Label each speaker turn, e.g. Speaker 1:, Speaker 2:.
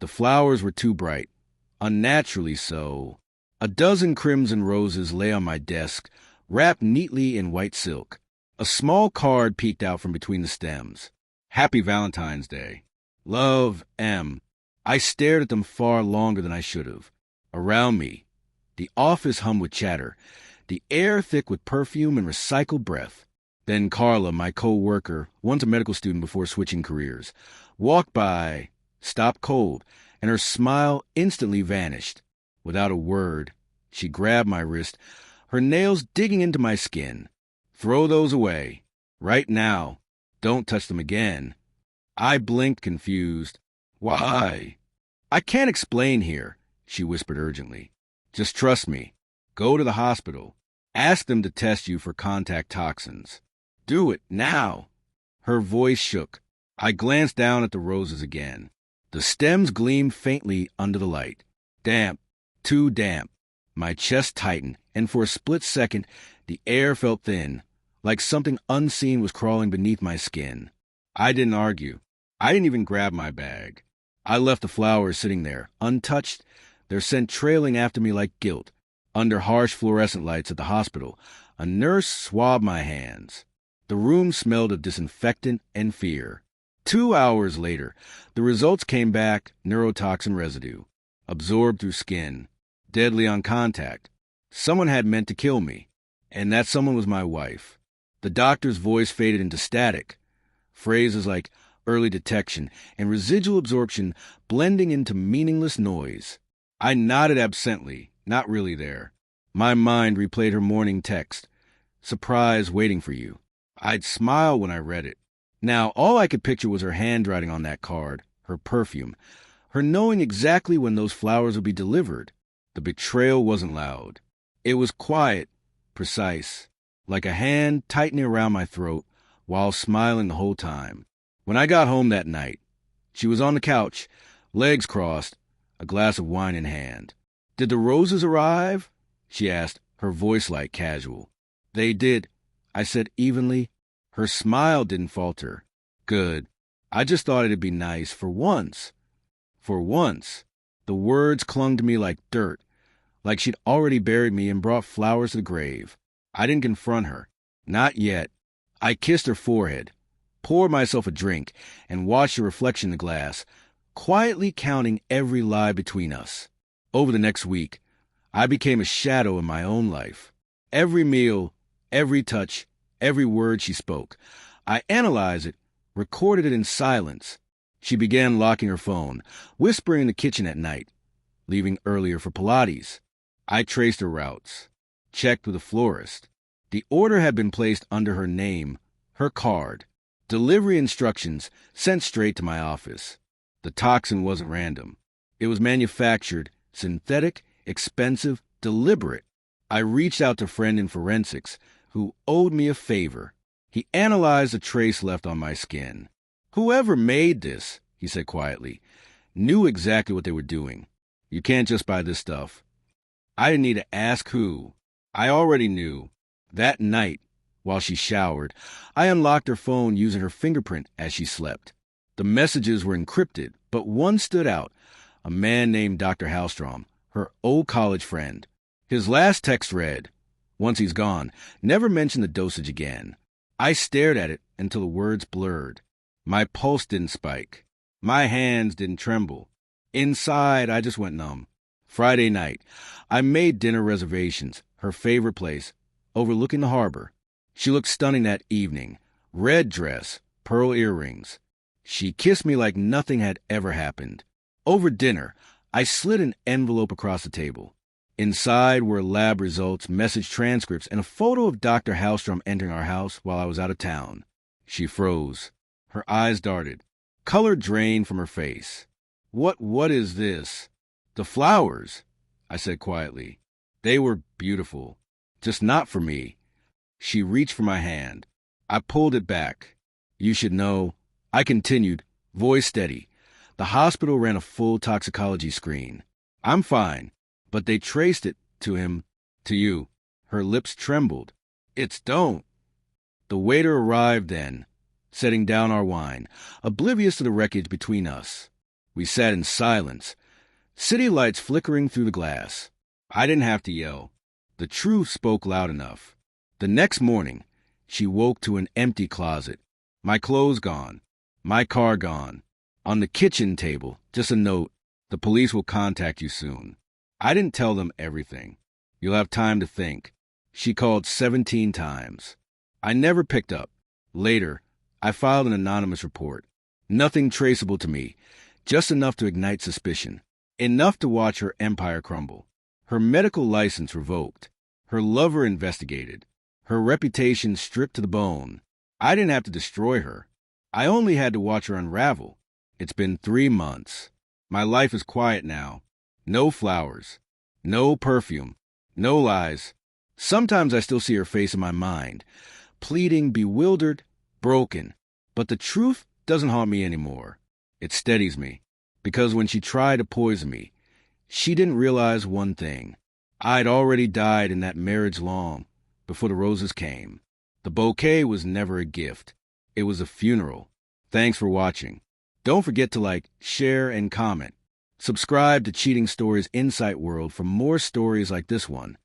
Speaker 1: The flowers were too bright, unnaturally so. A dozen crimson roses lay on my desk, wrapped neatly in white silk. A small card peeked out from between the stems. Happy Valentine's Day. Love, M. I stared at them far longer than I should have. Around me, the office hummed with chatter, the air thick with perfume and recycled breath. Then Carla, my co-worker, once a medical student before switching careers, walked by, stopped cold, and her smile instantly vanished. Without a word, she grabbed my wrist, her nails digging into my skin. Throw those away. Right now. Don't touch them again. I blinked, confused. Why? I can't explain here, she whispered urgently. Just trust me. Go to the hospital. Ask them to test you for contact toxins. Do it now. Her voice shook. I glanced down at the roses again. The stems gleamed faintly under the light. Damp. Too damp. My chest tightened, and for a split second, the air felt thin, like something unseen was crawling beneath my skin. I didn't argue. I didn't even grab my bag. I left the flowers sitting there, untouched, their scent trailing after me like guilt. Under harsh fluorescent lights at the hospital, a nurse swabbed my hands. The room smelled of disinfectant and fear. 2 hours later, the results came back: neurotoxin residue, absorbed through skin, deadly on contact. Someone had meant to kill me, and that someone was my wife. The doctor's voice faded into static. Phrases like early detection and residual absorption blending into meaningless noise. I nodded absently, not really there. My mind replayed her morning text. Surprise waiting for you. I'd smile when I read it. Now, all I could picture was her handwriting on that card, her perfume, her knowing exactly when those flowers would be delivered. The betrayal wasn't loud. It was quiet, precise, like a hand tightening around my throat while smiling the whole time. When I got home that night, she was on the couch, legs crossed, a glass of wine in hand. Did the roses arrive? She asked, her voice light, casual. They did, I said evenly. Her smile didn't falter. Good. I just thought it'd be nice for once. For once. The words clung to me like dirt, like she'd already buried me and brought flowers to the grave. I didn't confront her. Not yet. I kissed her forehead, poured myself a drink, and watched the reflection in the glass, quietly counting every lie between us. Over the next week, I became a shadow in my own life. Every meal, every touch, every word she spoke. I analyzed it, recorded it in silence. She began locking her phone, whispering in the kitchen at night, leaving earlier for Pilates. I traced her routes, checked with a florist. The order had been placed under her name, her card. Delivery instructions sent straight to my office. The toxin wasn't random. It was manufactured, synthetic, expensive, deliberate. I reached out to a friend in forensics who owed me a favor. He analyzed the trace left on my skin. Whoever made this, he said quietly, knew exactly what they were doing. You can't just buy this stuff. I didn't need to ask who. I already knew. That night, while she showered, I unlocked her phone using her fingerprint as she slept. The messages were encrypted, but one stood out. A man named Dr. Hallstrom, her old college friend. His last text read, "Once he's gone, never mention the dosage again." I stared at it until the words blurred. My pulse didn't spike. My hands didn't tremble. Inside, I just went numb. Friday night, I made dinner reservations, her favorite place, overlooking the harbor. She looked stunning that evening. Red dress, pearl earrings. She kissed me like nothing had ever happened. Over dinner, I slid an envelope across the table. Inside were lab results, message transcripts, and a photo of Dr. Hallstrom entering our house while I was out of town. She froze. Her eyes darted. Color drained from her face. What is this?" "The flowers," I said quietly. "They were beautiful. Just not for me." She reached for my hand. I pulled it back. "You should know." I continued, voice steady. "The hospital ran a full toxicology screen. I'm fine, but they traced it to him, to you." Her lips trembled. Don't." The waiter arrived then, setting down our wine, oblivious to the wreckage between us. We sat in silence, city lights flickering through the glass. I didn't have to yell. The truth spoke loud enough. The next morning, she woke to an empty closet. My clothes gone. My car gone. On the kitchen table, just a note: the police will contact you soon. I didn't tell them everything. You'll have time to think. She called 17 times. I never picked up. Later, I filed an anonymous report. Nothing traceable to me, just enough to ignite suspicion. Enough to watch her empire crumble. Her medical license revoked. Her lover investigated. Her reputation stripped to the bone. I didn't have to destroy her. I only had to watch her unravel. It's been 3 months. My life is quiet now. No flowers. No perfume. No lies. Sometimes I still see her face in my mind, pleading, bewildered, broken. But the truth doesn't haunt me anymore. It steadies me. Because when she tried to poison me, she didn't realize one thing. I'd already died in that marriage long before the roses came. The bouquet was never a gift. It was a funeral. Thanks for watching. Don't forget to like, share, and comment. Subscribe to Cheating Stories Insight World for more stories like this one.